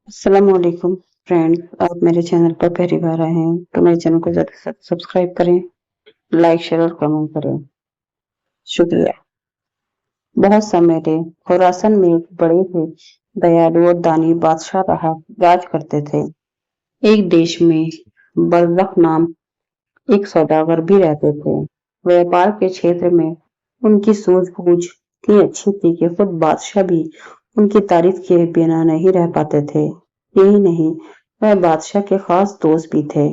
अस्सलाम वालेकुम फ्रेंड्स। आप मेरे चैनल पर पहली बार आए हैं तो मेरे चैनल को ज़्यादा से सब्सक्राइब करें, लाइक शेयर और कमेंट करें। शुक्रिया। बहुत समय थे, खुरासन में एक बड़े थे दयालु और दानी बादशाह रहा राज करते थे। एक देश में बरदक नाम एक सौदागर भी रहते थे। व्यापार के क्षेत्र में उनकी सूझबूझ इतनी अच्छी थी कि खुद बादशाह भी उनकी तारीफ किए बिना नहीं रह पाते थे। यही नहीं, वह बादशाह के खास दोस्त भी थे।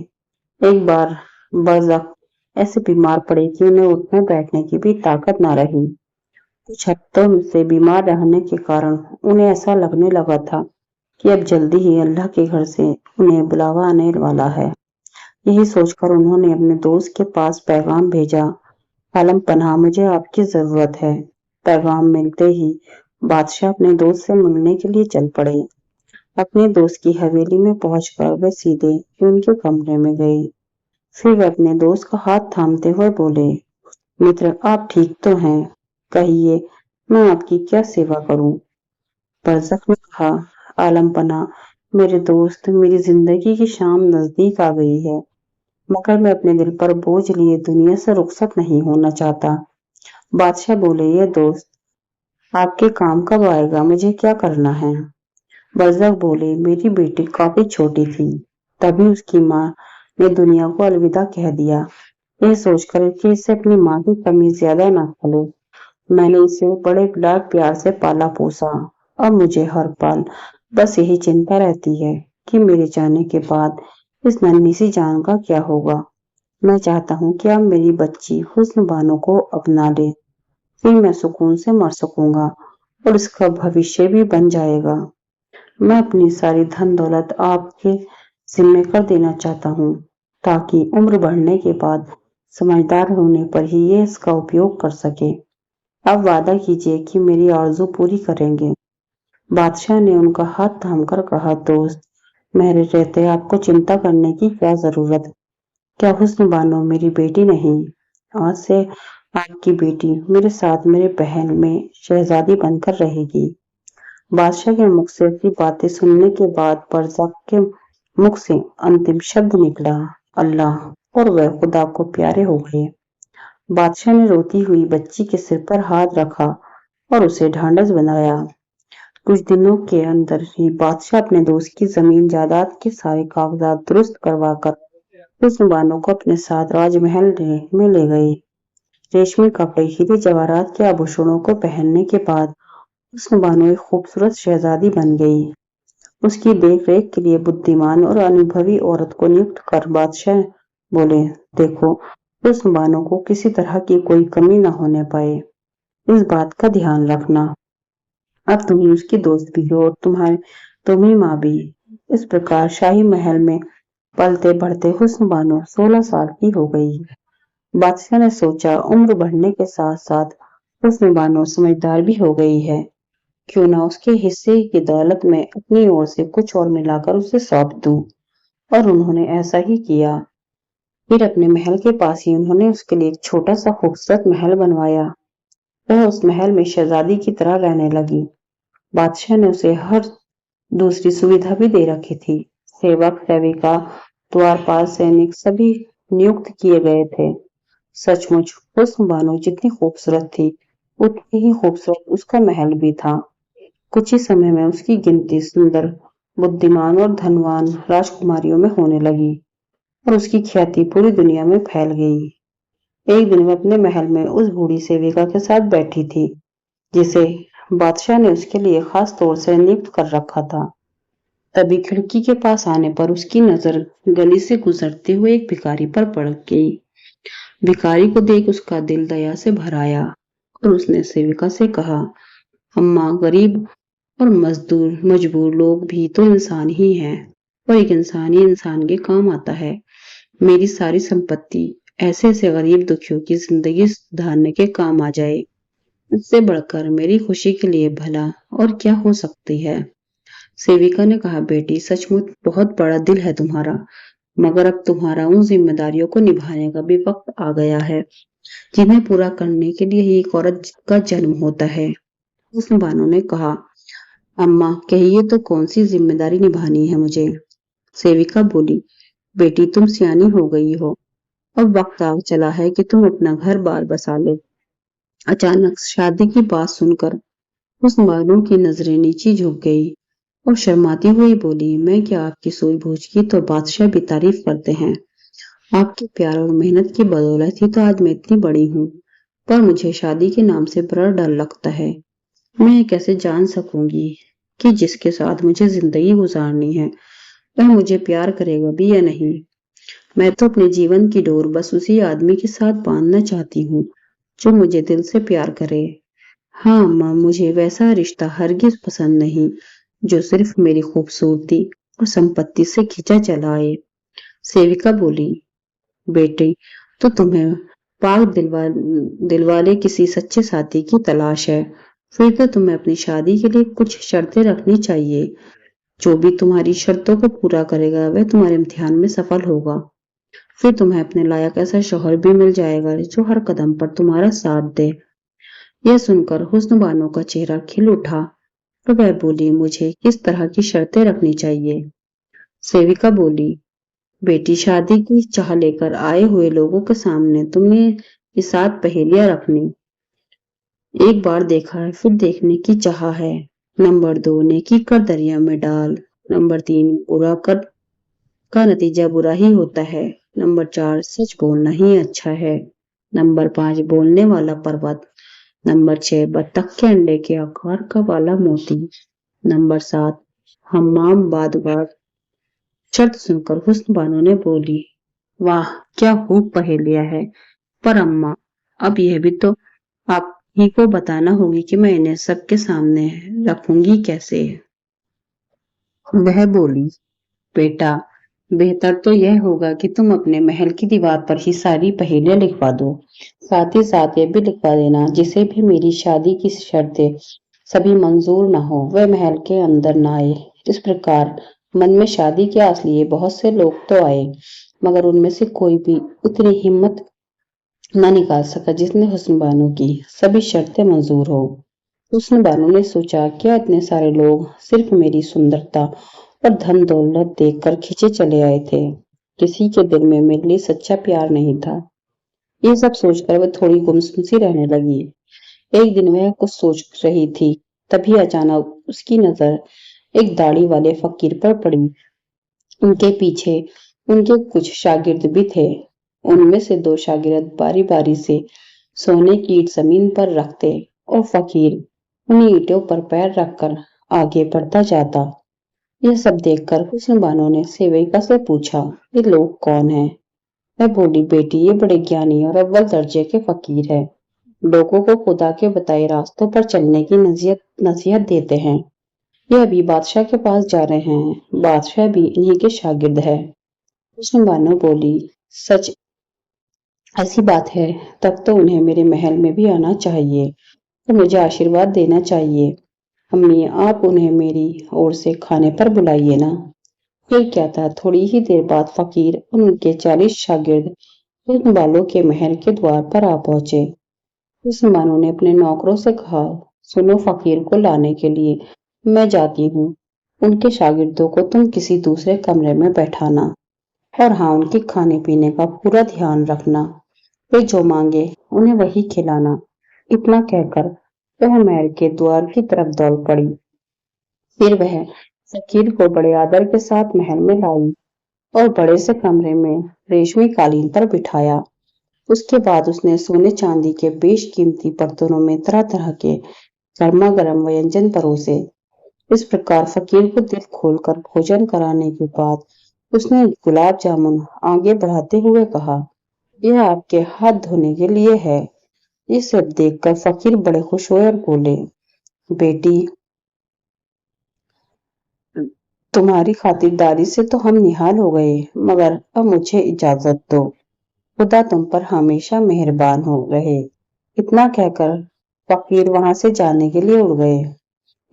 एक बार बरज़क ऐसे बीमार पड़े कि उन्हें उठने बैठने की भी ताकत न रही। कुछ हफ्तों से बीमार रहने के कारण उन्हें ऐसा लगने लगा था कि अब जल्दी ही अल्लाह के घर से उन्हें बुलावा आने वाला है। यही सोचकर उन्होंने अपने दोस्त के पास पैगाम भेजा, आलम पनाह, मुझे आपकी जरूरत है। पैगाम मिलते ही बादशाह अपने दोस्त से मिलने के लिए चल पड़े। अपने दोस्त की हवेली में पहुंचकर वे सीधे उनके कमरे में गए। फिर वे अपने दोस्त का हाथ थामते हुए बोले, मित्र, आप ठीक तो हैं? कहिए, मैं आपकी क्या सेवा करूं? बरसक ने कहा, आलम पना, मेरे दोस्त, मेरी जिंदगी की शाम नजदीक आ गई है, मगर मैं अपने दिल पर बोझ लिए दुनिया से रुखसत नहीं होना चाहता। बादशाह बोले, ये दोस्त, आपके काम कब आएगा? मुझे क्या करना है? बरज़क बोले, मेरी बेटी काफी छोटी थी, तभी उसकी माँ ने दुनिया को अलविदा कह दिया। यह सोचकर कि इससे अपनी माँ की कमी ज्यादा ना खले, मैंने इसे बड़े लाड प्यार से पाला पोसा। अब मुझे हर पल बस यही चिंता रहती है कि मेरे जाने के बाद इस नन्ही सी जान का क्या होगा। मैं चाहता हूँ कि अब मेरी बच्ची हुस्न बानो को अपना ले, फिर मैं सुकून से मर सकूंगा और इसका भविष्य भी बन जाएगा। मैं अपनी सारी धन दौलत आपके जिम्मे कर देना चाहता हूँ, ताकि उम्र बढ़ने के बाद समझदार होने पर ही ये इसका उपयोग कर सके। अब वादा कीजिए कि मेरी आरज़ू पूरी करेंगे। बादशाह ने उनका हाथ थामकर कहा, दोस्त, मेरे रहते आपको चिंता करने की क्या जरूरत? क्या हुस्न बानो मेरी बेटी नहीं? आज से आपकी बेटी मेरे साथ मेरे बहन में शहजादी बनकर रहेगी। बादशाह के मुख से ऐसी बातें सुनने के बाद बरज़क के मुख से अंतिम शब्द निकला, अल्लाह, और वह खुदा को प्यारे हो गए। बादशाह ने रोती हुई बच्ची के सिर पर हाथ रखा और उसे ढांढस बनाया। कुछ दिनों के अंदर ही बादशाह अपने दोस्त की जमीन जायदाद के सारे कागजात दुरुस्त करवाकर उस बानो को अपने साथ राजमहल में ले गए। रेशमी कपड़े, हीरे जवाहरात के आभूषणों को पहनने के बाद उस बानो एक खूबसूरत शहजादी बन गई। उसकी देख रेख के लिए बुद्धिमान और अनुभवी औरत को नियुक्त कर बादशाह बोले, देखो, उस बानो को किसी तरह की कोई कमी न होने पाए, इस बात का ध्यान रखना। अब तुम ही उसकी दोस्त भी हो और तुम्ही माँ भी। इस प्रकार शाही महल में पलते बढ़ते हुस्न बानो 16 साल की हो गई। बादशाह ने सोचा, उम्र बढ़ने के साथ साथ हुस्न बानो समझदार भी हो गई है, क्यों ना उसके हिस्से की दौलत में अपनी ओर से कुछ और मिलाकर उसे सौंप दूं। और उन्होंने ऐसा ही किया। फिर अपने महल के पास ही उन्होंने उसके लिए एक छोटा सा खूबसूरत महल बनवाया। वह उस महल में शहजादी की तरह रहने लगी। बादशाह ने उसे हर दूसरी सुविधा भी दे रखी थी। सेवक, सेविका, द्वारपाल, सैनिक सभी नियुक्त किए गए थे। सचमुच हुस्न बानो जितनी खूबसूरत थी, उतनी ही खूबसूरत उसका महल भी था। कुछ ही समय में उसकी गिनती सुंदर, बुद्धिमान और धनवान राजकुमारियों में होने लगी और उसकी ख्याति पूरी दुनिया में फैल गई। एक दिन वह अपने महल में उस बूढ़ी सेविका के साथ बैठी थी, जिसे बादशाह ने उसके लिए खास तौर से नियुक्त कर रखा था। तभी खिड़की के पास आने पर उसकी नजर गली से गुजरते हुए एक भिखारी पर पड़ गई। भिखारी को देख उसका दिल दया से भर आया और उसने सेविका से कहा, अम्मा, गरीब और मजबूर लोग भी तो इंसान ही हैं और एक इंसान ही इंसान के काम आता है। मेरी सारी संपत्ति ऐसे ऐसे गरीब दुखियों की जिंदगी सुधारने के काम आ जाए, इससे बढ़कर मेरी खुशी के लिए भला और क्या हो सकती है। सेविका ने कहा, बेटी, सचमुच बहुत बड़ा दिल है तुम्हारा, मगर अब तुम्हारा उन जिम्मेदारियों को निभाने का भी वक्त आ गया है, जिन्हें पूरा करने के लिए ही एक औरत का जन्म होता है। उसने बानो ने कहा, अम्मा कहिए तो कौन सी जिम्मेदारी निभानी है मुझे? सेविका बोली, बेटी तुम सियानी हो गई हो, अब वक्त आ चला है कि तुम अपना घर बार बसा लो। अचानक शादी की बात सुनकर उस बानों की नजरें नीचे झुक गई और शर्माती हुई बोली, मैं क्या आपकी सूझबूझ की तो बादशाह भी तारीफ करते हैं। आपके प्यार और मेहनत की बदौलत ही तो आज मैं इतनी बड़ी हूँ, पर मुझे शादी के नाम से बड़ा डर लगता है। मैं कैसे जान सकूंगी कि जिसके साथ मुझे जिंदगी गुजारनी है वह मुझे प्यार करेगा भी या नहीं। मैं तो अपने जीवन की डोर बस उसी आदमी के साथ बांधना चाहती हूँ जो मुझे दिल से प्यार करे। हाँ अम्मा, मुझे वैसा रिश्ता हरगिज पसंद नहीं जो सिर्फ मेरी खूबसूरती और संपत्ति से खींचा चला आए। सेविका बोली, बेटी तो तुम्हें पाक दिलवाले किसी सच्चे साथी की तलाश है। फिर तो तुम्हें अपनी शादी के लिए कुछ शर्तें रखनी चाहिए। जो भी तुम्हारी शर्तों को पूरा करेगा वह तुम्हारे इम्तिहान में सफल होगा। फिर तुम्हें अपने लायक ऐसा शौहर भी मिल जाएगा जो हर कदम पर तुम्हारा साथ दे। यह सुनकर हुस्न बानो का चेहरा खिल उठा तो वह बोली, मुझे किस तरह की शर्तें रखनी चाहिए? सेविका बोली, बेटी शादी की चाह लेकर आए हुए लोगों के सामने तुमने ये 7 पहेलियां रखनी। एक बार देखा है फिर देखने की चाह है। नंबर 2, नेकी कर दरिया में डाल। नंबर 3, बुरा कर का नतीजा बुरा ही होता है। नंबर 4, सच बोलना ही अच्छा है। नंबर 5, बोलने वाला पर्वत। नंबर 6, बत्तख के अंडे के आकार का वाला मोती। नंबर 7, हम्माम बादवार। शर्त सुनकर हुस्न बानो ने बोली, वाह क्या खूब पहेलिया है, पर अम्मा अब यह भी तो आप ही को बताना होगी कि मैं इन्हें सबके सामने रखूंगी कैसे। वह बोली, बेटा बेहतर तो यह होगा कि तुम अपने महल की दीवार पर ही सारी पहेलियां लिखवा दो। साथ ही साथ ये भी लिखवा देना, जिसे भी मेरी शादी की शर्तें सभी मंजूर न हो वह महल के अंदर न आए। इस प्रकार मन में शादी की आस लिए बहुत से लोग तो आए, मगर उनमें से कोई भी उतनी हिम्मत न निकाल सका जिसने हुस्न बानो की सभी शर्तें मंजूर हो। हुस्न बानो ने सोचा, क्या इतने सारे लोग सिर्फ मेरी सुंदरता और धन दौलत देखकर खींचे चले आए थे? किसी के दिल में मेरे लिए सच्चा प्यार नहीं था। ये सब सोचकर वह थोड़ी गुमसुम सी रहने लगी। एक दिन वह कुछ सोच रही थी, तभी अचानक उसकी नजर एक दाढ़ी वाले फकीर पर पड़ी। उनके पीछे उनके कुछ शागिर्द भी थे। उनमें से 2 शागिर्द बारी बारी से सोने की ईंट जमीन पर रखते और फकीर उन्हीं ईंटों पर पैर रखकर आगे बढ़ता जाता। यह सब देखकर हुस्न बानो ने सेविका से पूछा, ये लोग कौन हैं? वह बोली, बेटी ये बड़े ज्ञानी और अव्वल दर्जे के फकीर है। लोगों को खुदा के बताए रास्तों पर चलने की नसीहत देते हैं। ये अभी बादशाह के पास जा रहे हैं। बादशाह भी इन्हीं के शागिर्द है। हुस्न बानो बोली, सच ऐसी बात है तब तो उन्हें मेरे महल में भी आना चाहिए तो मुझे आशीर्वाद देना चाहिए। अम्मी आप उन्हें मेरी ओर से खाने पर बुलाइए ना। फिर क्या था, थोड़ी ही देर बाद फकीर और उनके 40 शागिर्द हुस्न बानो के महल के द्वार पर आ पहुंचे। हुस्न बानो ने अपने नौकरों से कहा, सुनो फकीर को लाने के लिए मैं जाती हूँ। उनके शागिर्दों को तुम किसी दूसरे कमरे में बैठाना और हाँ उनके खाने पीने का पूरा ध्यान रखना। वे जो मांगे उन्हें वही खिलाना। इतना कहकर वह महल के द्वार की तरफ दौड़ पड़ी। फिर वह फकीर को बड़े आदर के साथ महल में लाई और बड़े से कमरे में रेशमी कालीन पर बिठाया। उसके बाद उसने सोने चांदी के बेशकीमती बर्तनों में तरह तरह के गर्मा गर्म व्यंजन परोसे। इस प्रकार फकीर को दिल खोलकर भोजन कराने के बाद उसने गुलाब जामुन आगे बढ़ाते हुए कहा, यह आपके हाथ धोने के लिए है। ये सब देखकर फकीर बड़े खुश हुए और बोले, बेटी तुम्हारी खातिरदारी से तो हम निहाल हो गए, मगर अब मुझे इजाजत दो। खुदा तुम पर हमेशा मेहरबान हो रहे। इतना कहकर फकीर वहां से जाने के लिए उड़ गए।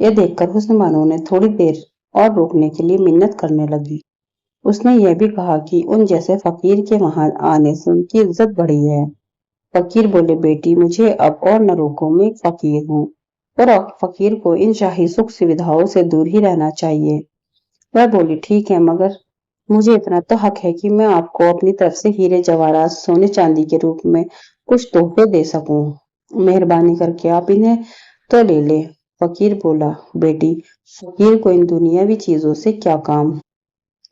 यह देखकर हुस्न बानो ने थोड़ी देर और रुकने के लिए मिन्नत करने लगी। उसने यह भी कहा कि उन जैसे फकीर के वहां आने से उनकी इज्जत बढ़ी है। फकीर बोले, बेटी मुझे अब और न रोको, मैं एक फकीर हूँ اور فقیر کو ان شاہی سکھ سویدھاؤں سے دور ہی رہنا چاہیے۔ وہ بولی ٹھیک ہے، مگر مجھے اتنا تو حق ہے کہ میں آپ کو اپنی طرف سے ہیرے جواہرات سونے چاندی کے روپ میں کچھ تحفے دے سکوں۔ مہربانی کر کے آپ انہیں تو لے لیں۔ فقیر بولا بیٹی، فقیر کو ان دنیاوی چیزوں سے کیا کام؟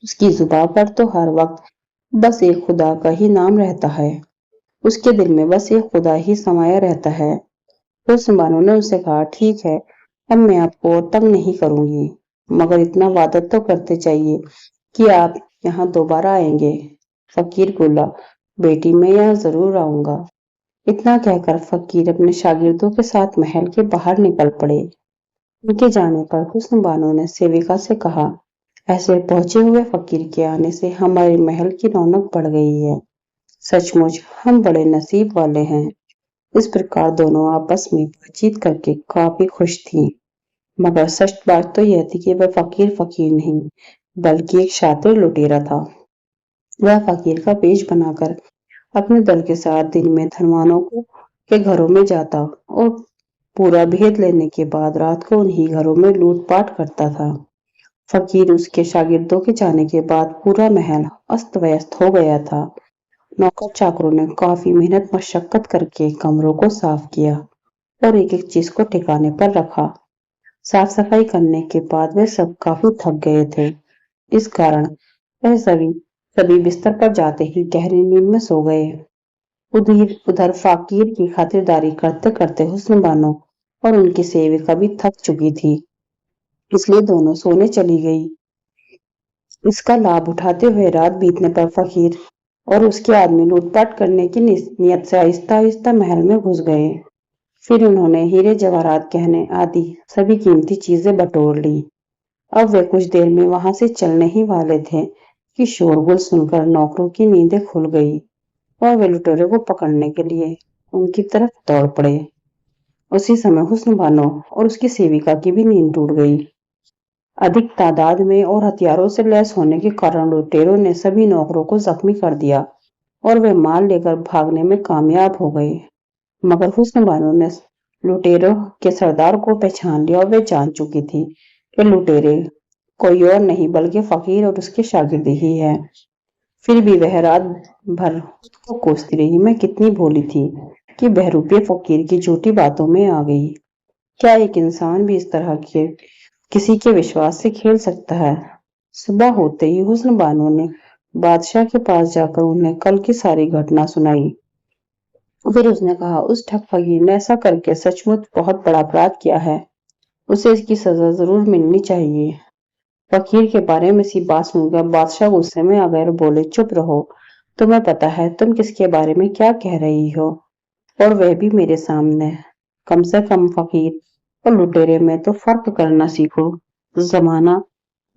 اس کی زبان پر تو ہر وقت بس ایک خدا کا ہی نام رہتا ہے، اس کے دل میں بس ایک خدا ہی سمایا رہتا ہے۔ حسن بانو نے ان سے کہا ٹھیک ہے، اب میں آپ کو تنگ نہیں کروں گی، مگر اتنا وعدہ تو کرتے چاہیے کہ آپ یہاں دوبارہ آئیں گے۔ فقیر بولا بیٹی، میں یہاں ضرور آؤں گا۔ اتنا کہہ کر فقیر اپنے شاگردوں کے ساتھ محل کے باہر نکل پڑے۔ ان کے جانے پر حسن بانو نے سیوکا سے کہا ایسے پہنچے ہوئے فقیر کے آنے سے ہمارے محل کی رونق بڑھ گئی ہے، سچ مچ ہم بڑے نصیب والے ہیں۔ اس پرکار دونوں آپس میں بات چیت کر کے کافی خوش تھی، مگر سچ بات تو یہ تھی کہ وہ فقیر نہیں بلکہ ایک شاطر لٹیرا تھا۔ وہ فقیر کا پیش بنا کر اپنے دل کے ساتھ دن میں دھنوانوں کے گھروں میں جاتا اور پورا بھید لینے کے بعد رات کو انہی گھروں میں لوٹ پاٹ کرتا تھا۔ فقیر اس کے شاگردوں کے جانے کے بعد پورا محل است ویست ہو گیا تھا۔ نوکر چاکروں نے کافی محنت مشقت کر کے کمروں کو صاف کیا اور ایک ایک چیز کو ٹھکانے پر رکھا۔ صاف صفائی کرنے کے بعد وہ سب کافی تھک گئے تھے، اس کارن وہ سبھی بستر پر جاتے ہی گہری نیند میں سو گئے۔ ادھر فقیر کی خاطرداری کرتے کرتے حسن بانو اور ان کی سیوکا بھی تھک چکی تھی، اس لیے دونوں سونے چلی گئی۔ اس کا لابھ اٹھاتے ہوئے رات بیتنے پر فقیر اور اس کے آدمی لوٹ پاٹ کرنے کی نیت سے آہستہ آہستہ محل میں گھس گئے۔ پھر انہوں نے ہیرے جواہرات گہنے آدی سبھی قیمتی چیزیں بٹور لی۔ اب وہ کچھ دیر میں وہاں سے چلنے ہی والے تھے کہ شورغل سن کر نوکروں کی نیندیں کھل گئی اور وہ لٹورے کو پکڑنے کے لیے ان کی طرف دوڑ پڑے۔ اسی سمے حسن بانو اور اس کی سیوکا کی بھی نیند ٹوٹ گئی۔ ادھک تعداد میں اور ہتھیاروں سے لیس ہونے کے کارن لٹیروں نے سبھی نوکروں کو زخمی کر دیا اور وہ مال لے کر بھاگنے میں کامیاب ہو گئے، مگر حسن بانو نے لٹیروں کے سردار کو پہچان لیا اور وہ جان چکی تھی کہ لٹیرے کوئی اور نہیں بلکہ فقیر اور اس کے شاگرد ہی ہے۔ پھر بھی وہ رات بھر خود کو کوستی رہی، میں کتنی بھولی تھی کہ بہروپی فقیر کی جھوٹی باتوں میں آ گئی۔ کیا ایک انسان بھی اس طرح کے کسی کے وشواس سے کھیل سکتا ہے؟ صبح ہوتے ہی حسن بانو نے بادشاہ کے پاس جا کر انہیں کل کی ساری گھٹنا سنائی۔ پھر اس نے کہا اس ٹھگ فقیر نے ایسا کر کے سچ مچ بہت بڑا اپرادھ کیا ہے، اسے اس کی سزا ضرور ملنی چاہیے۔ فقیر کے بارے میں سی بات سن کر بادشاہ غصے میں آ گئے اور بولے چپ رہو، تمہیں پتا ہے تم کس کے بارے میں کیا کہہ رہی ہو، اور وہ بھی میرے سامنے؟ کم سے کم فقیر اور لٹیرے میں تو فرق کرنا سیکھو۔ زمانہ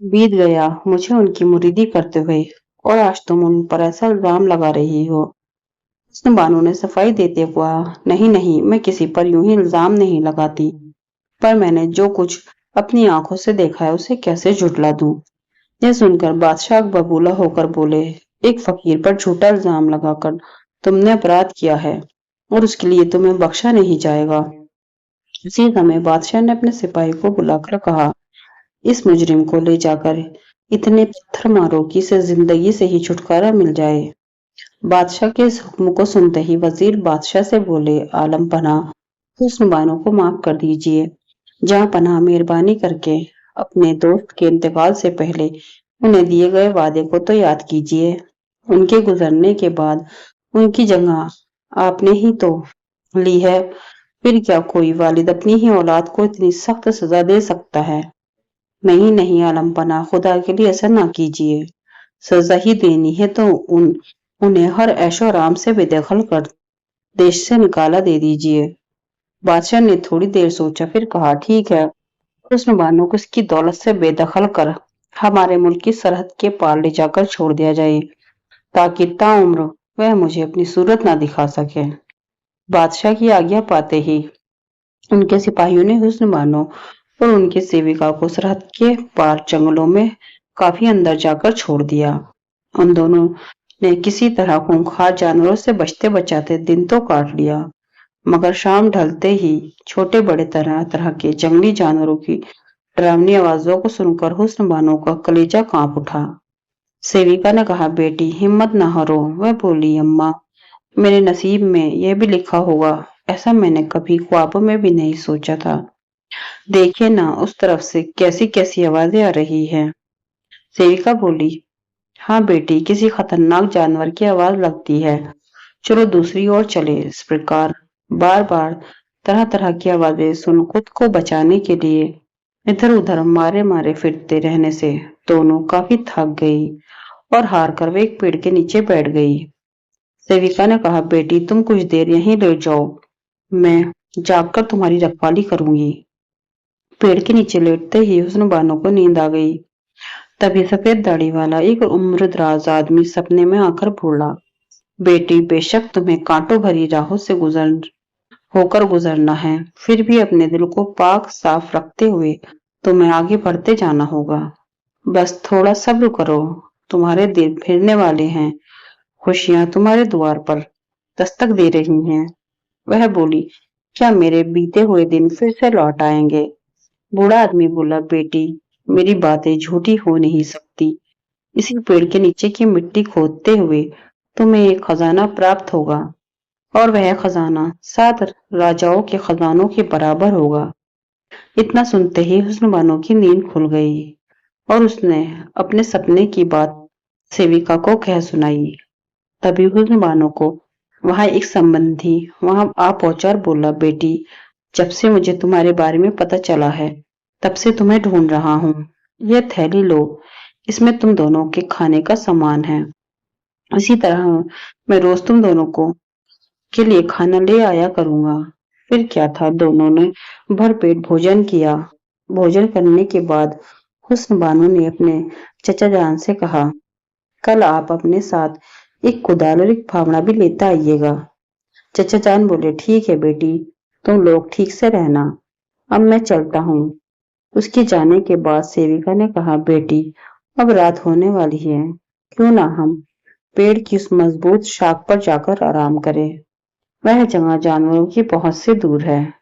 بیت گیا مجھے ان کی مریدی کرتے ہوئے، اور آج تم ان پر ایسا الزام لگا رہی ہو۔ حسن بانو نے صفائی دیتے ہوئے کہا نہیں، میں کسی پر یوں ہی الزام نہیں لگاتی، پر میں نے جو کچھ اپنی آنکھوں سے دیکھا ہے اسے کیسے جھٹلا دوں؟ یہ سن کر بادشاہ ببولا ہو کر بولے ایک فقیر پر جھوٹا الزام لگا کر تم نے اپرادھ کیا ہے اور اس کے لیے تمہیں بخشا نہیں جائے گا۔ اسی سمے بادشاہ نے اپنے سپاہی کو بلا کر کہا اس مجرم کو لے جا کر اتنے پتھر مارو کہ اسے زندگی سے ہی چھٹکارا مل جائے۔ بادشاہ کے اس حکم کو سنتے ہی وزیر بادشاہ سے بولے عالم پناہ حسن بانو کو معاف کر دیجیے۔ جہاں پناہ مہربانی کر کے اپنے دوست کے انتقال سے پہلے انہیں دیے گئے وعدے کو تو یاد کیجیے، ان کے گزرنے کے بعد ان کی جگہ آپ نے ہی تو لی ہے، پھر کیا کوئی والد اپنی ہی اولاد کو اتنی سخت سزا دے سکتا ہے؟ نہیں عالم پناہ، خدا کے لیے ایسا نہ کیجیے، سزا ہی دینی ہے تو انہیں ہر عیش و آرام سے بے دخل کر دیش سے نکالا دے دیجیے۔ بادشاہ نے تھوڑی دیر سوچا پھر کہا ٹھیک ہے، حسن بانو کو اس کی دولت سے بے دخل کر ہمارے ملک کی سرحد کے پار لے جا کر چھوڑ دیا جائے تاکہ تاعمر وہ مجھے اپنی صورت نہ دکھا سکے۔ بادشاہ کی آگیا پاتے ہی ان کے سپاہیوں نے حسن بانو اور ان کے سیوکا کو سرحد کے پار جنگلوں میں کافی اندر جا کر چھوڑ دیا۔ ان دونوں نے کسی طرح خونخوار جانوروں سے بچتے بچاتے دن تو کاٹ لیا، मगर शाम ढलते ही छोटे बड़े तरह तरह के जंगली जानवरों की डरावनी आवाजों को सुनकर हुस्न बानो का कलेजा कांप उठा। सेविका ने कहा, बेटी हिम्मत न हारो। वह बोली, अम्मा मेरे नसीब में यह भी लिखा होगा। ऐसा मैंने कभी ख्वाबों में भी नहीं सोचा था। देखिए ना उस तरफ से कैसी कैसी आवाजें आ रही हैं। सेविका बोली, हाँ बेटी, किसी खतरनाक जानवर की आवाज लगती है। चलो दूसरी ओर चले। इस प्रकार बार बार तरह तरह की आवाजें सुन खुद को बचाने के लिए इधर उधर मारे मारे फिरते रहने से दोनों काफी थक गई और हार कर वे एक पेड़ के नीचे बैठ गई। सेविका ने कहा, बेटी तुम कुछ देर यहीं लेट जाओ, मैं जागकर तुम्हारी रखवाली करूंगी। पेड़ के नीचे लेटते ही हुस्न बानो को नींद आ गई। तभी सफेद दाढ़ी वाला एक उम्रदराज आदमी सपने में आकर बोला, बेटी बेशक तुम्हें कांटों भरी राहों से गुजरना है, फिर भी अपने दिल को पाक साफ रखते हुए तुम्हें आगे बढ़ते जाना होगा। बस थोड़ा सब्र करो, तुम्हारे दिन फिरने वाले हैं, खुशियां तुम्हारे द्वार पर दस्तक दे रही हैं। वह बोली, क्या मेरे बीते हुए दिन फिर से लौट आएंगे? बूढ़ा आदमी बोला, बेटी मेरी बातें झूठी हो नहीं सकती। इसी पेड़ के नीचे की मिट्टी खोदते हुए तुम्हें एक खजाना प्राप्त होगा और वह खजाना 7 राजाओं के खजानों के बराबर होगा। इतना सुनते ही हुस्न बानो की नींद खुल गई और उसने अपने सपने की बात सेविका को कह सुनाई। तभी हुस्न बानो को वहां एक संबंधी वहां आ पहुंचा और बोला, बेटी जब से मुझे तुम्हारे बारे में पता चला है तब से तुम्हें ढूंढ रहा हूँ। यह थैली लो, इसमें तुम दोनों के खाने का सामान है। इसी तरह मैं रोज तुम दोनों को के लिए खाना ले आया करूंगा। फिर क्या था, दोनों ने भरपेट भोजन किया। भोजन करने के बाद हुस्न बानो ने अपने चचा जान से कहा, कल आप अपने साथ एक कुदाल और एक फावड़ा भी लेता आइएगा। चचा जान बोले, ठीक है बेटी, तुम लोग ठीक से रहना, अब मैं चलता हूँ। उसके जाने के बाद सेविका ने कहा, बेटी अब रात होने वाली है, क्यों ना हम पेड़ की उस मजबूत शाख पर जाकर आराम करें। वह जगह जानवरों की पहुंच से दूर है।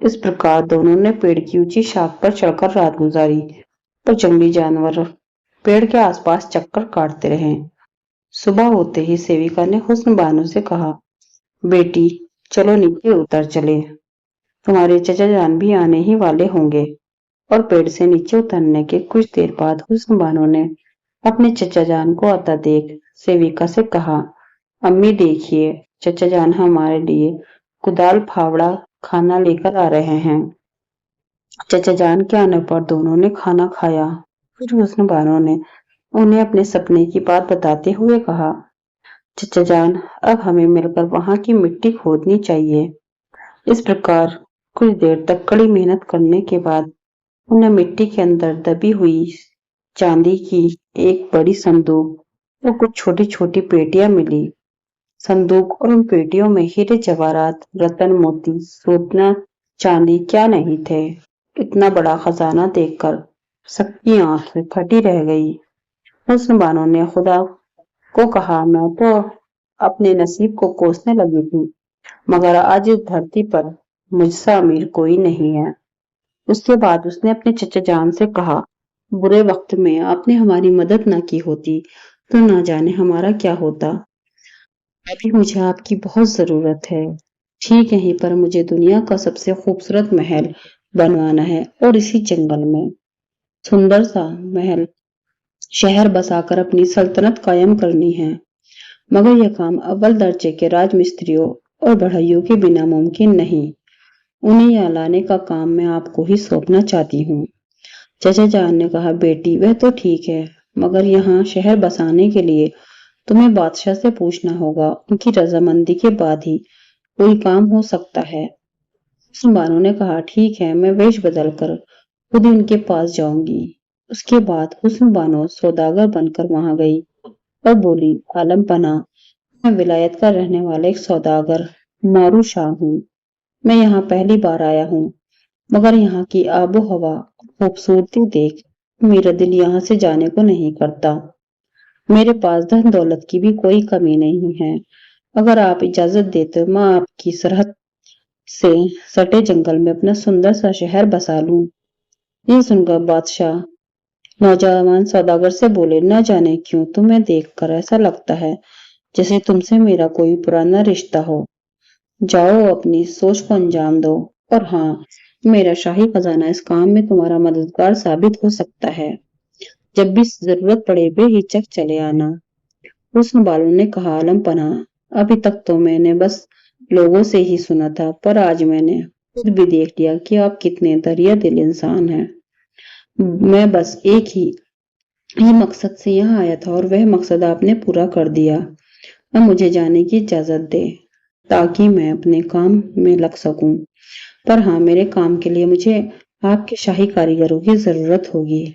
इस प्रकार दोनों ने पेड़ की ऊंची शाख पर चढ़कर रात गुजारी, पर जंगली जानवर पेड़ के आसपास चक्कर काटते रहे। सुबह होते ही सेविका ने हुस्न बानो से कहा, बेटी चलो नीचे उतर चले, तुम्हारे चचा जान भी आने ही वाले होंगे। और पेड़ से नीचे उतरने के कुछ देर बाद हुस्न बानो ने अपने चचा जान को आता देख सेविका से कहा, अम्मी देखिए, चचा जान हमारे लिए कुदाल फावड़ा खाना लेकर आ रहे हैं। चचा जान के आने पर दोनों ने खाना खाया। फिर हुस्न बानो ने उन्हें अपने सपने की बात बताते हुए कहा, चचा जान अब हमें मिलकर वहां की मिट्टी खोदनी चाहिए। इस प्रकार कुछ देर तक कड़ी मेहनत करने के बाद उन्हें मिट्टी के अंदर दबी हुई चांदी की एक बड़ी संदूक और कुछ छोटी छोटी पेटियां मिली। संदूक और उन पेटियों में हीरे जवाहरात, रतन, मोती, सोना, चांदी क्या नहीं थे। इतना बड़ा खजाना देखकर सबकी आंखें फटी रह गई। हुस्न बानो ने खुदा को कहा, मैं तो अपने नसीब को कोसने लगी थी, मगर आज इस धरती पर मुझसे अमीर कोई नहीं है। उसके बाद उसने अपने चचा जान से कहा, बुरे वक्त में आपने हमारी मदद न की होती तो न जाने हमारा क्या होता। अभी मुझे आपकी बहुत जरूरत है। ठीक यहीं पर मुझे दुनिया का सबसे खूबसूरत महल बनवाना है और इसी जंगल में सुंदर सा महल शहर बसाकर अपनी सल्तनत कायम करनी है। मगर यह काम अव्वल दर्जे के राजमिस्त्रियों और बढ़इयों के बिना मुमकिन नहीं। उन्हें यहाँ लाने का काम मैं आपको ही सौंपना चाहती हूँ। चचा जान ने कहा, बेटी वह तो ठीक है, मगर यहाँ शहर बसाने के लिए तुम्हें बादशाह से पूछना होगा, उनकी रजामंदी के बाद ही कोई काम हो सकता है। बानो ने कहा, ठीक है, मैं वेश बदल कर खुद ही उनके पास जाऊंगी। उसके बाद हुस्न बानो सौदागर बनकर वहां गई और बोली, आलम पना, मैं विलायत का रहने वाला एक सौदागर नारू शाह हूँ। मैं यहाँ पहली बार आया हूँ, मगर यहाँ की आबो हवा खूबसूरती देख मेरा दिल यहाँ से जाने को नहीं करता। मेरे पास धन दौलत की भी कोई कमी नहीं है। अगर आप इजाजत दे तो मैं आपकी सरहद से सटे जंगल में अपना सुंदर सा शहर बसा लूं। ये सुनकर बादशाह नौजवान सौदागर से बोले, न जाने क्यों तुम्हें देखकर ऐसा लगता है जैसे तुमसे मेरा कोई पुराना रिश्ता हो। जाओ अपनी सोच को अंजाम दो। और हाँ, मेरा शाही खजाना इस काम में तुम्हारा मददगार साबित हो सकता है। जब भी जरूरत पड़े बेहिचक चले आना। हुस्न बानो ने कहा, आलम पना, अभी तक तो मैंने बस लोगों से ही सुना था, पर आज मैंने खुद भी देख लिया कि आप कितने दरिया दिल इंसान हैं। मैं बस एक ही मकसद से यहाँ आया था और वह मकसद आपने पूरा कर दिया। अब मुझे जाने की इजाजत दे ताकि मैं अपने काम में लग सकूं। पर हाँ, मेरे काम के लिए मुझे आपके शाही कारीगरों की जरूरत होगी।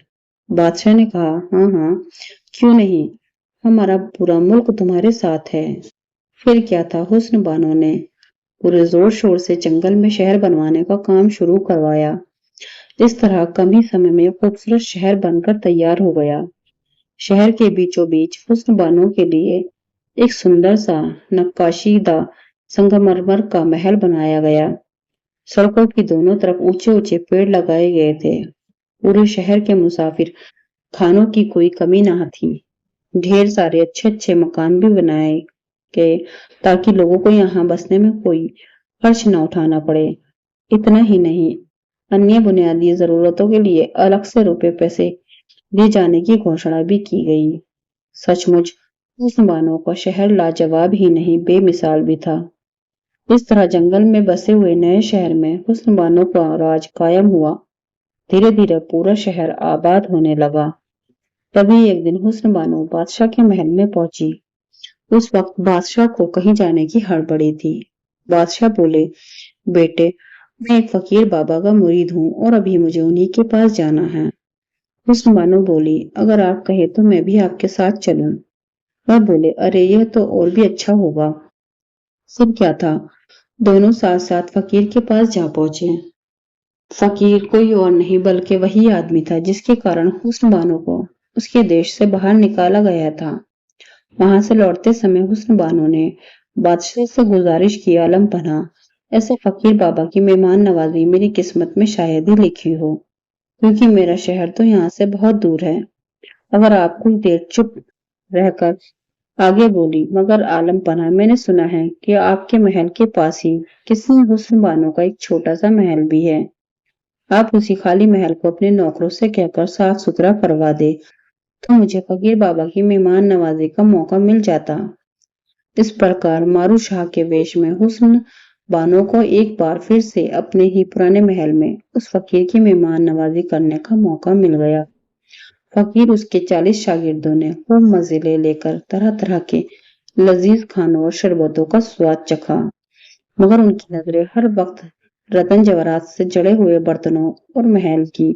बादशाह ने कहा, हाँ हाँ, क्यों नहीं, हमारा पूरा मुल्क तुम्हारे साथ है। फिर क्या था, हुस्न बानो ने पूरे जोर शोर से जंगल में शहर बनवाने का काम शुरू करवाया। इस तरह कम ही समय में खूबसूरत शहर बनकर तैयार हो गया। शहर के बीचों बीच हुस्न बानो के लिए एक सुंदर सा नक्काशीदा संगमरमर का महल बनाया गया। सड़कों की दोनों तरफ ऊंचे ऊंचे पेड़ लगाए गए थे। पूरे शहर के मुसाफिर खानों की कोई कमी ना थी। ढेर सारे अच्छे अच्छे मकान भी बनाए गए ताकि लोगों को यहाँ बसने में कोई खर्च न उठाना पड़े। इतना ही नहीं, अन्य बुनियादी जरूरतों के लिए अलग से रुपए पैसे दिए जाने की घोषणा भी की गई। सचमुच मुसलमानों का शहर लाजवाब ही नहीं, बेमिसाल भी था। इस तरह जंगल में बसे हुए नए शहर में मुसलमानों का राज कायम हुआ। धीरे धीरे पूरा शहर आबाद होने लगा। तभी एक दिन हुस्न बानो बादशाह के महल में पहुंची। उस वक्त बादशाह को कहीं जाने की हड़बड़ी थी। बादशाह बोले, बेटे, मैं एक फकीर बाबा का मुरीद हूँ और अभी मुझे उन्हीं के पास जाना है। हुस्न बानो बोली, अगर आप कहे तो मैं भी आपके साथ चलूं। वह बोले, अरे यह तो और भी अच्छा होगा। फिर क्या था, दोनों साथ साथ फकीर के पास जा पहुंचे। फकीर कोई और नहीं बल्कि वही आदमी था जिसके कारण हुस्न बानो को उसके देश से बाहर निकाला गया था। वहां से लौटते समय हुस्न बानो ने बादशाह से गुजारिश की, आलम पना, ऐसे फकीर बाबा की मेहमान नवाजी मेरी किस्मत में शायद ही लिखी हो, क्योंकि मेरा शहर तो यहाँ से बहुत दूर है। अगर आप कुछ देर चुप रहकर आगे बोली, मगर आलम पना, मैंने सुना है कि आपके महल के पास ही किसी हुस्न बानो का एक छोटा सा महल भी है। आप उसी खाली महल को अपने नौकरों से कहकर साफ सुथरा करवा दे तो मुझे फकीर बाबा की मेहमान नवाजी का मौका मिल जाता। इस प्रकार मारू शाह के वेश में हुस्न बानो को एक बार फिर से अपने ही पुराने महल में उस फकीर की मेहमान नवाजी करने का मौका मिल गया। फकीर उसके 40 शागिर्दों ने खूब मजे ले लेकर तरह तरह के लजीज खानों और शरबतों का स्वाद चखा, मगर उनकी नजरें हर वक्त रतन जवाहरात से जड़े हुए बर्तनों और महल की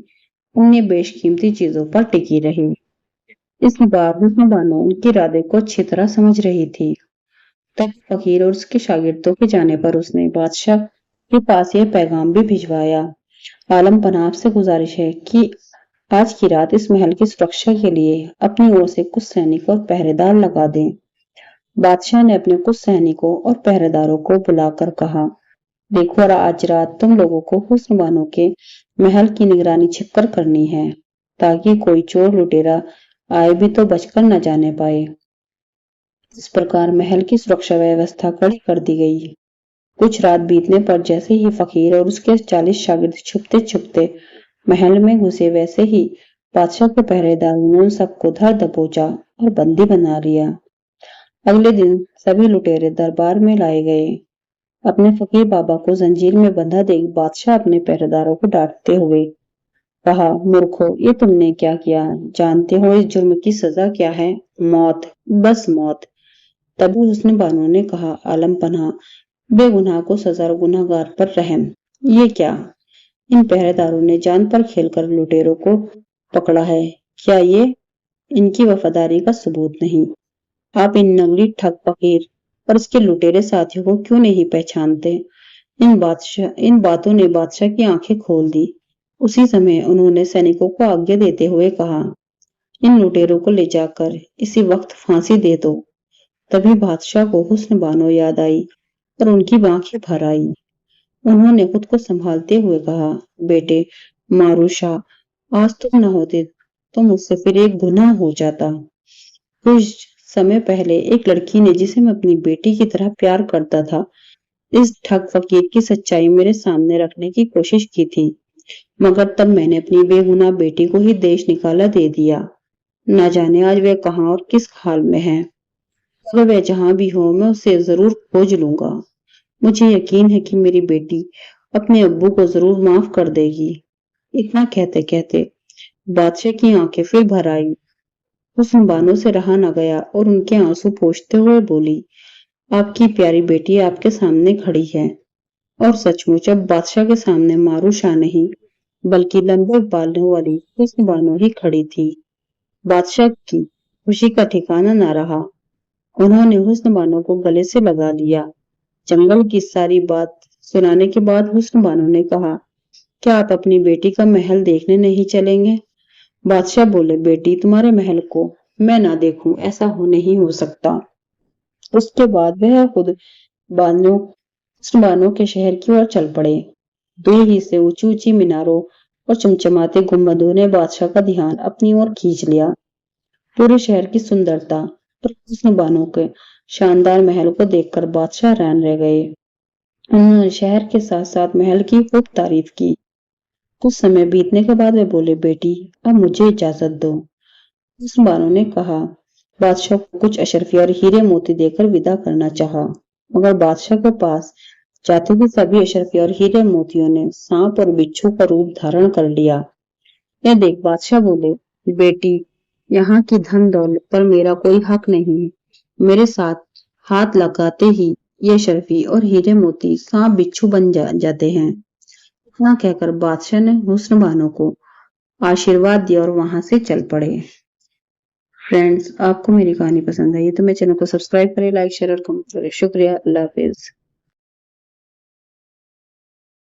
अन्य बेशकीमती चीजों पर टिकी रही। इस बार हुस्न बानो उनके इरादे को अच्छी तरह समझ रही थी। तब फकीर और उसके शागिर्दों के जाने पर उसने बादशाह के पास यह पैगाम भी भिजवाया, आलम पनाह से गुजारिश है कि आज की रात इस महल की सुरक्षा के लिए अपनी ओर से कुछ सैनिक और पहरेदार लगा दें। बादशाह ने अपने कुछ सैनिकों और पहरेदारों को बुलाकर कहा, देखो, और आज रात तुम लोगों को हुस्न बानो के महल की निगरानी छिपकर करनी है, ताकि कोई चोर लुटेरा आए भी तो बचकर न जाने पाए। इस प्रकार महल की सुरक्षा व्यवस्था कड़ी कर दी गई। कुछ रात बीतने पर जैसे ही फकीर और उसके 40 शागिर्द छुपते छुपते महल में घुसे, वैसे ही बादशाह के पहरेदारों ने उन सबको धर दबोचा और बंदी बना लिया। अगले दिन सभी लुटेरे दरबार में लाए गए। अपने फकीर बाबा को जंजीर में बंधा देख बादशाह अपने पहरेदारों को डांटते हुए कहा, मूर्खों, ये तुमने क्या किया? जानते हो इस जुर्म की सजा क्या है? मौत, बस मौत। तभी हुस्न बानो ने कहा, आलम पनाह, बेगुनाह को सजा और गुनहगार पर रहम। ये क्या? इन पहरेदारों ने जान पर खेलकर लुटेरों को पकड़ा है। क्या ये इनकी वफादारी का सबूत नहीं? आप इन नगली ठग फकीर और इसके लुटेरे साथियों को क्यों नहीं पहचानते? इन बातों ने बादशाह की आंखें खोल दी। उसी समय उन्होंने सैनिकों को आज्ञा देते हुए कहा, इन लुटेरों को ले जाकर इसी वक्त फांसी दे दो। तभी बादशाह को हुस्न बानो याद आई और उनकी आंखें भर आई। उन्होंने खुद को संभालते हुए कहा, बेटे मारूशा, आज तुम न होते तो मुझसे फिर एक गुनाह हो जाता। कुछ समय पहले एक लड़की ने, जिसे मैं अपनी बेटी की तरह प्यार करता था, इस ठग फकीर की सच्चाई मेरे सामने रखने की कोशिश की थी, मगर तब मैंने अपनी बेगुनाह बेटी को ही देश निकाला दे दिया। न जाने आज वह कहाँ और किस हाल में है। अगर वह जहां भी हो, मैं उसे जरूर खोज लूंगा। मुझे यकीन है कि मेरी बेटी अपने अब्बू को जरूर माफ कर देगी। इतना कहते कहते बादशाह की आंखें फिर भर आई। हुस्न बानो से रहा न गया और उनके आंसू पोंछते हुए बोली, आपकी प्यारी बेटी आपके सामने खड़ी है। और सचमुच अब बादशाह के सामने मारूशाह नहीं, बल्कि लंबे बालों वाली हुस्न बानो ही खड़ी थी। बादशाह की खुशी का ठिकाना न रहा। उन्होंने हुस्न बानो को गले से लगा लिया। जंगल की सारी बात सुनाने के बाद हुस्न बानो ने कहा, क्या आप अपनी बेटी का महल देखने नहीं चलेंगे? बादशाह बोले, बेटी तुम्हारे महल को मैं ना देखूं, ऐसा नहीं हो सकता। उसके बाद वह खुद बानों हुस्न बानो के शहर की ओर चल पड़े। दूर ही से ऊंची ऊंची मीनारों और चमचमाते गुंबदों ने बादशाह का ध्यान अपनी ओर खींच लिया। पूरे शहर की सुंदरता और हुस्न बानो के शानदार महल को देखकर बादशाह हैरान रह गए। उन्होंने शहर के साथ साथ महल की खूब तारीफ की। कुछ समय बीतने के बाद वे बोले, बेटी अब मुझे इजाजत दो। उस बानो ने कहा। बादशाह को कुछ अशरफी और हीरे मोती देकर विदा करना चाहा, मगर बादशाह के पास जाते ही सभी अशरफी और हीरे मोतियों ने सांप और बिच्छू का रूप धारण कर लिया। यह देख बादशाह बोले, बेटी यहाँ की धन दौलत पर मेरा कोई हक नहीं। मेरे साथ हाथ लगाते ही ये शर्फी और हीरे मोती सांप बिच्छू बन जाते हैं। इतना कहकर बादशाह ने हुस्न बानो को आशीर्वाद दिया और वहां से चल पड़े। फ्रेंड्स, आपको मेरी कहानी पसंद आई तो मेरे चैनल को सब्सक्राइब करें, लाइक शेयर और कमेंट करें। शुक्रिया। अल्लाह हाफिज।